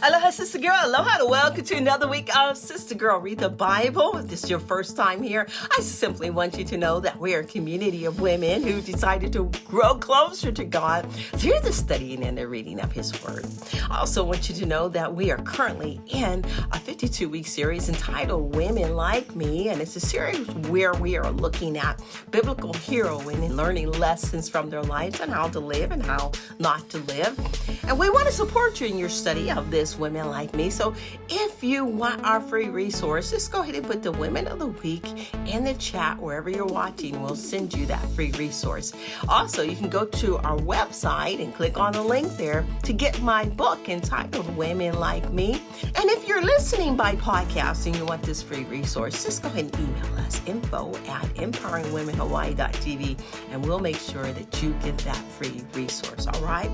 Aloha, Sister Girl. Aloha, and welcome to another week of Sister Girl Read the Bible. If this is your first time here, I simply want you to know that we are a community of women who decided to grow closer to God through the studying and the reading of His Word. I also want you to know that we are currently in a 52-week series entitled Women Like Me, and it's a series where we are looking at biblical heroine and learning lessons from their lives and how to live and how not to live. And we want to support you in your study of this Women Like Me. So if you want our free resource, just go ahead and put the Women of the Week in the chat wherever you're watching. We'll send you that free resource. Also, you can go to our website and click on the link there to get my book entitled Women Like Me. And if you're listening by podcast and you want this free resource, just go ahead and email us info@empoweringwomenhawaii.tv and we'll make sure that you get that free resource. All right.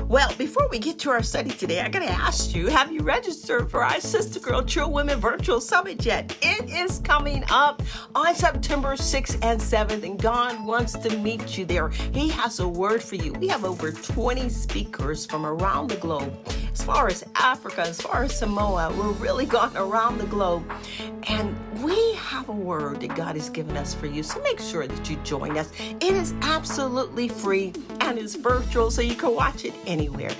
Well, before we get to our study today, I got to ask you, have you registered for our Sister Girl True Women Virtual Summit yet? It is coming up on September 6th and 7th, and God wants to meet you there. He has a word for you. We have over 20 speakers from around the globe. As far as Africa, as far as Samoa, we're really going around the globe. And we have a word that God has given us for you. So make sure that you join us. It is absolutely free and it's virtual, so you can watch it anywhere.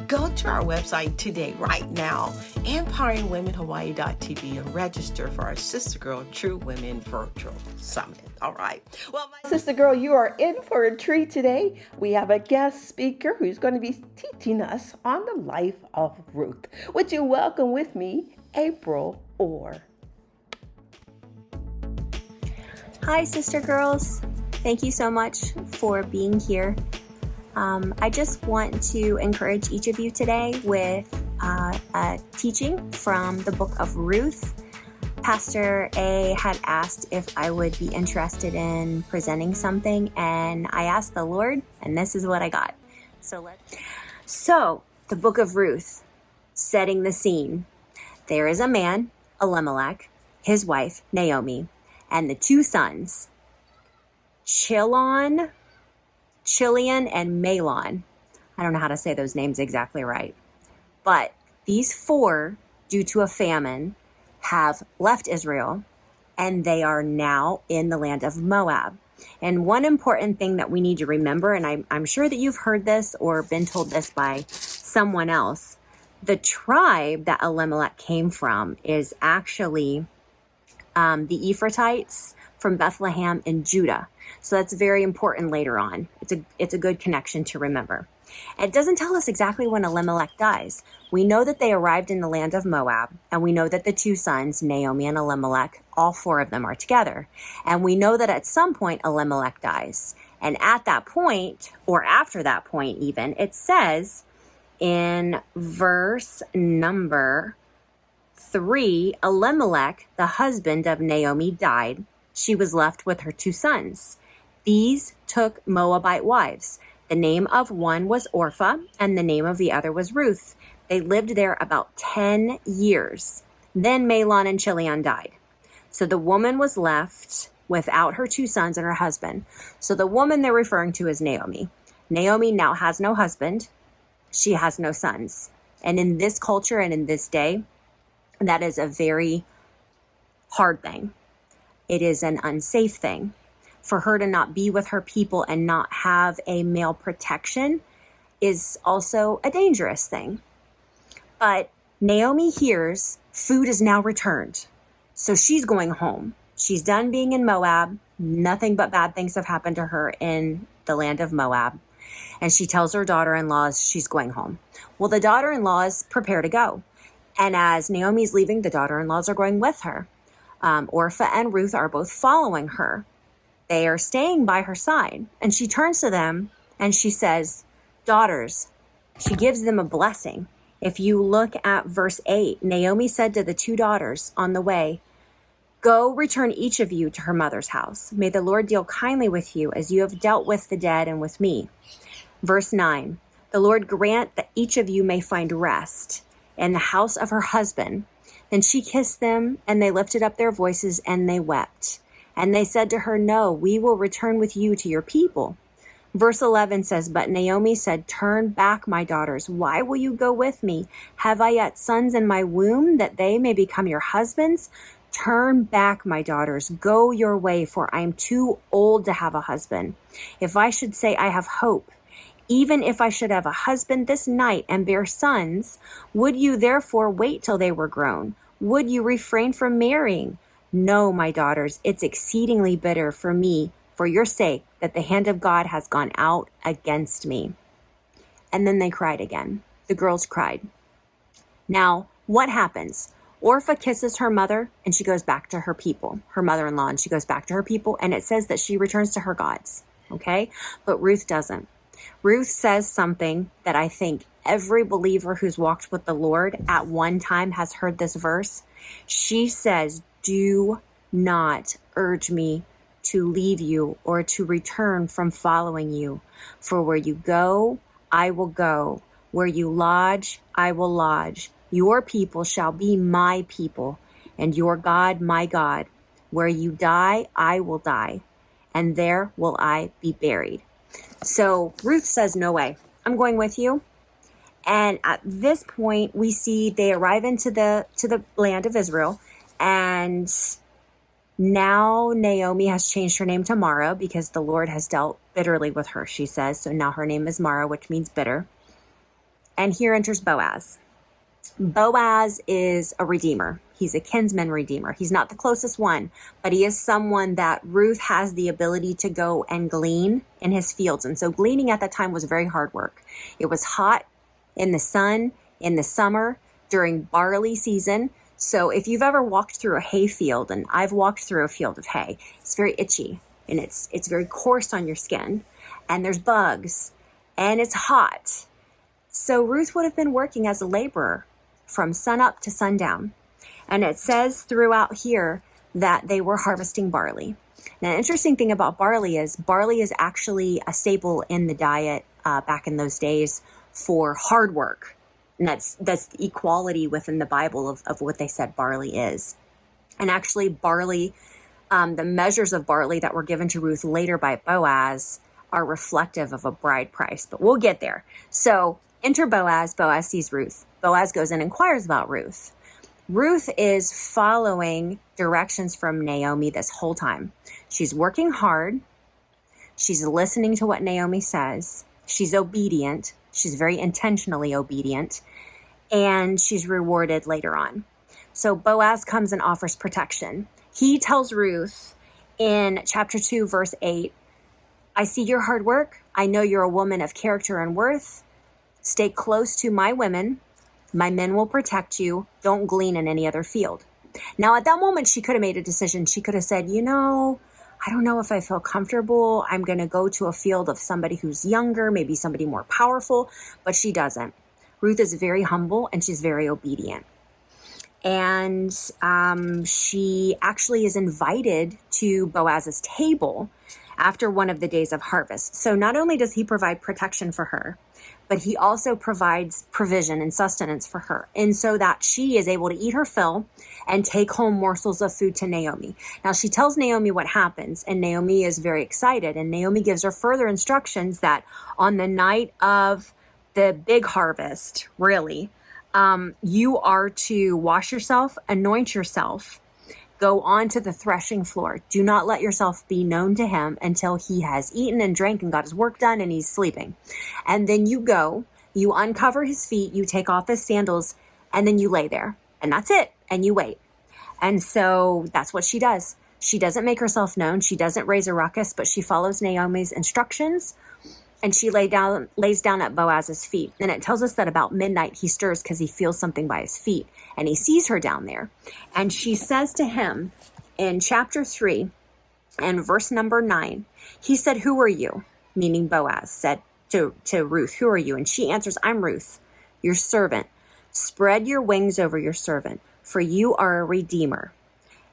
Go to our website today, right now, empoweringwomenhawaii.tv, and register for our Sister Girl True Women Virtual Summit. All right. Well, my Sister Girl, you are in for a treat today. We have a guest speaker who's going to be teaching us on the life of Ruth. Would you welcome with me, April Orr? Hi, Sister Girls. Thank you so much for being here. I just want to encourage each of you today with a teaching from the book of Ruth. Pastor A had asked if I would be interested in presenting something, and I asked the Lord, and this is what I got. So the book of Ruth, setting the scene. There is a man, Elimelech, his wife, Naomi, and the two sons, Chilion and Mahlon. I don't know how to say those names exactly right. But these four, due to a famine, have left Israel, and they are now in the land of Moab. And one important thing that we need to remember, and I'm sure that you've heard this or been told this by someone else, the tribe that Elimelech came from is actually the Ephrathites from Bethlehem in Judah. So that's very important later on. It's a good connection to remember. It doesn't tell us exactly when Elimelech dies. We know that they arrived in the land of Moab, and we know that the two sons, Naomi and Elimelech, all four of them are together. And we know that at some point Elimelech dies. And at that point, or after that point even, it says in verse number 3, Elimelech, the husband of Naomi, died. She was left with her two sons. These took Moabite wives. The name of one was Orpah, and the name of the other was Ruth. They lived there about 10 years. Then Mahlon and Chilion died. So the woman was left without her two sons and her husband. So the woman they're referring to is Naomi. Naomi now has no husband. She has no sons. And in this culture and in this day, that is a very hard thing. It is an unsafe thing. For her to not be with her people and not have a male protection is also a dangerous thing. But Naomi hears food is now returned. So she's going home. She's done being in Moab. Nothing but bad things have happened to her in the land of Moab. And she tells her daughter-in-laws she's going home. Well, the daughter-in-laws prepare to go. And as Naomi's leaving, the daughter-in-laws are going with her. Orpah and Ruth are both following her. They are staying by her side. And she turns to them and she says, daughters, she gives them a blessing. If you look at verse 8, Naomi said to the two daughters on the way, go return each of you to her mother's house. May the Lord deal kindly with you as you have dealt with the dead and with me. Verse 9, the Lord grant that each of you may find rest in the house of her husband. Then she kissed them, and they lifted up their voices, and they wept. And they said to her, no, we will return with you to your people. Verse 11 says, but Naomi said, turn back, my daughters. Why will you go with me? Have I yet sons in my womb that they may become your husbands? Turn back, my daughters. Go your way, for I am too old to have a husband. If I should say I have hope, even if I should have a husband this night and bear sons, would you therefore wait till they were grown? Would you refrain from marrying? No, my daughters, it's exceedingly bitter for me, for your sake, that the hand of God has gone out against me. And then they cried again. The girls cried. Now, what happens? Orpah kisses her mother and she goes back to her people, her mother-in-law, and she goes back to her people. And it says that she returns to her gods. Okay. But Ruth doesn't. Ruth says something that I think every believer who's walked with the Lord at one time has heard this verse. She says, do not urge me to leave you or to return from following you. For where you go, I will go. Where you lodge, I will lodge. Your people shall be my people, and your God, my God. Where you die, I will die, and there will I be buried. So Ruth says, no way, I'm going with you. And at this point, we see they arrive into the land of Israel, and now Naomi has changed her name to Mara because the Lord has dealt bitterly with her, she says. So now her name is Mara, which means bitter. And here enters Boaz. Boaz is a redeemer. He's a kinsman redeemer. He's not the closest one, but he is someone that Ruth has the ability to go and glean in his fields. And so gleaning at that time was very hard work. It was hot in the sun, in the summer, during barley season. So if you've ever walked through a hay field, and I've walked through a field of hay, it's very itchy and it's very coarse on your skin, and there's bugs and it's hot. So Ruth would have been working as a laborer from sunup to sundown. And it says throughout here that they were harvesting barley. Now, an interesting thing about barley is actually a staple in the diet back in those days for hard work. And that's the equality within the Bible of what they said barley is. And actually barley, the measures of barley that were given to Ruth later by Boaz are reflective of a bride price, but we'll get there. So enter Boaz. Boaz sees Ruth. Boaz goes and inquires about Ruth. Ruth is following directions from Naomi this whole time. She's working hard. She's listening to what Naomi says. She's obedient. She's very intentionally obedient, and she's rewarded later on. So Boaz comes and offers protection. He tells Ruth in chapter 2, verse 8, I see your hard work. I know you're a woman of character and worth. Stay close to my women. My men will protect you. Don't glean in any other field. Now, at that moment, she could have made a decision. She could have said, I don't know if I feel comfortable. I'm going to go to a field of somebody who's younger, maybe somebody more powerful, but she doesn't. Ruth is very humble and she's very obedient. And she actually is invited to Boaz's table after one of the days of harvest. So not only does he provide protection for her, but he also provides provision and sustenance for her. And so that she is able to eat her fill and take home morsels of food to Naomi. Now she tells Naomi what happens, and Naomi is very excited. And Naomi gives her further instructions that on the night of the big harvest, really, you are to wash yourself, anoint yourself, go on to the threshing floor. Do not let yourself be known to him until he has eaten and drank and got his work done and he's sleeping. And then you go, you uncover his feet, you take off his sandals, and then you lay there. And that's it. And you wait. And so that's what she does. She doesn't make herself known. She doesn't raise a ruckus, but she follows Naomi's instructions. And she lays down at Boaz's feet. And it tells us that about midnight he stirs because he feels something by his feet. And he sees her down there. And she says to him in chapter 3 and verse number 9, he said, who are you? Meaning Boaz said to Ruth, who are you? And she answers, I'm Ruth, your servant. Spread your wings over your servant, for you are a redeemer.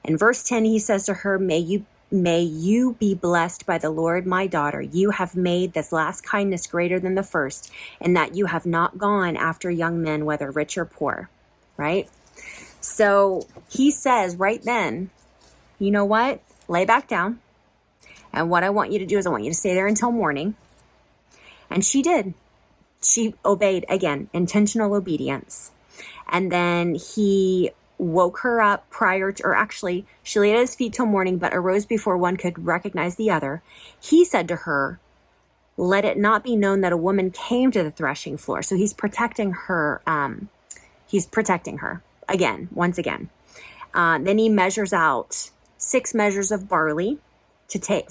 In verse 10, he says to her, May you be blessed by the Lord, my daughter. You have made this last kindness greater than the first, in that you have not gone after young men, whether rich or poor. Right? So he says right then, you know what? Lay back down. And what I want you to do is I want you to stay there until morning. And she did. She obeyed, again, intentional obedience. And then he woke her up she laid at his feet till morning, but arose before one could recognize the other. He said to her, let it not be known that a woman came to the threshing floor. So he's protecting her. Once again. Then he measures out 6 measures of barley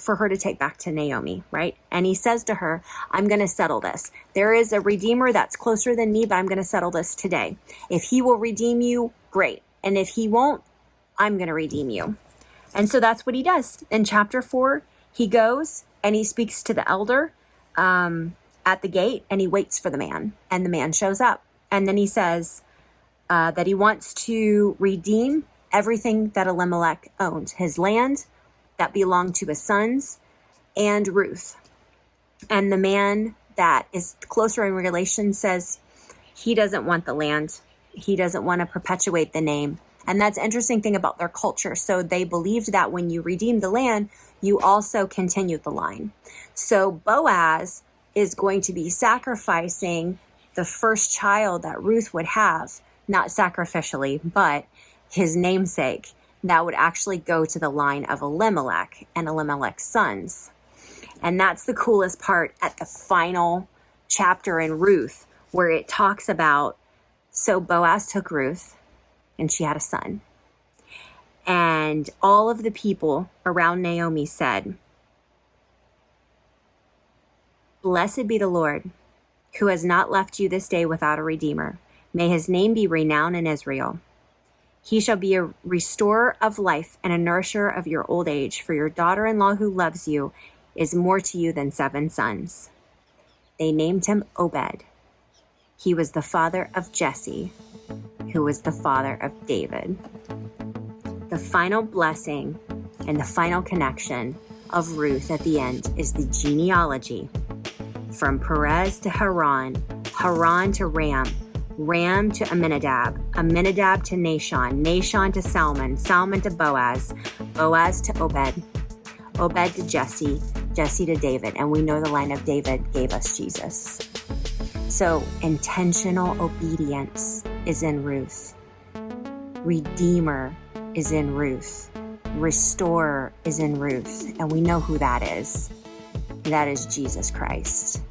for her to take back to Naomi, right? And he says to her, I'm going to settle this. There is a redeemer that's closer than me, but I'm going to settle this today. If he will redeem you, great. And if he won't, I'm going to redeem you. And so that's what he does. In chapter 4, he goes and he speaks to the elder at the gate, and he waits for the man, and the man shows up. And then he says that he wants to redeem everything that Elimelech owned, his land that belonged to his sons, and Ruth. And the man that is closer in relation says he doesn't want the land. He doesn't want to perpetuate the name. And that's the interesting thing about their culture. So they believed that when you redeem the land, you also continue the line. So Boaz is going to be sacrificing the first child that Ruth would have, not sacrificially, but his namesake, that would actually go to the line of Elimelech and Elimelech's sons. And that's the coolest part at the final chapter in Ruth, where it talks about, so Boaz took Ruth, and she had a son. And all of the people around Naomi said, blessed be the Lord, who has not left you this day without a redeemer. May his name be renowned in Israel. He shall be a restorer of life and a nourisher of your old age, for your daughter-in-law who loves you is more to you than 7 sons. They named him Obed. He was the father of Jesse, who was the father of David. The final blessing and the final connection of Ruth at the end is the genealogy from Perez to Haran, Haran to Ram, Ram to Amminadab, Amminadab to Nahshon, Nahshon to Salmon, Salmon to Boaz, Boaz to Obed, Obed to Jesse, Jesse to David. And we know the line of David gave us Jesus. So intentional obedience is in Ruth. Redeemer is in Ruth. Restorer is in Ruth. And we know who that is. That is Jesus Christ.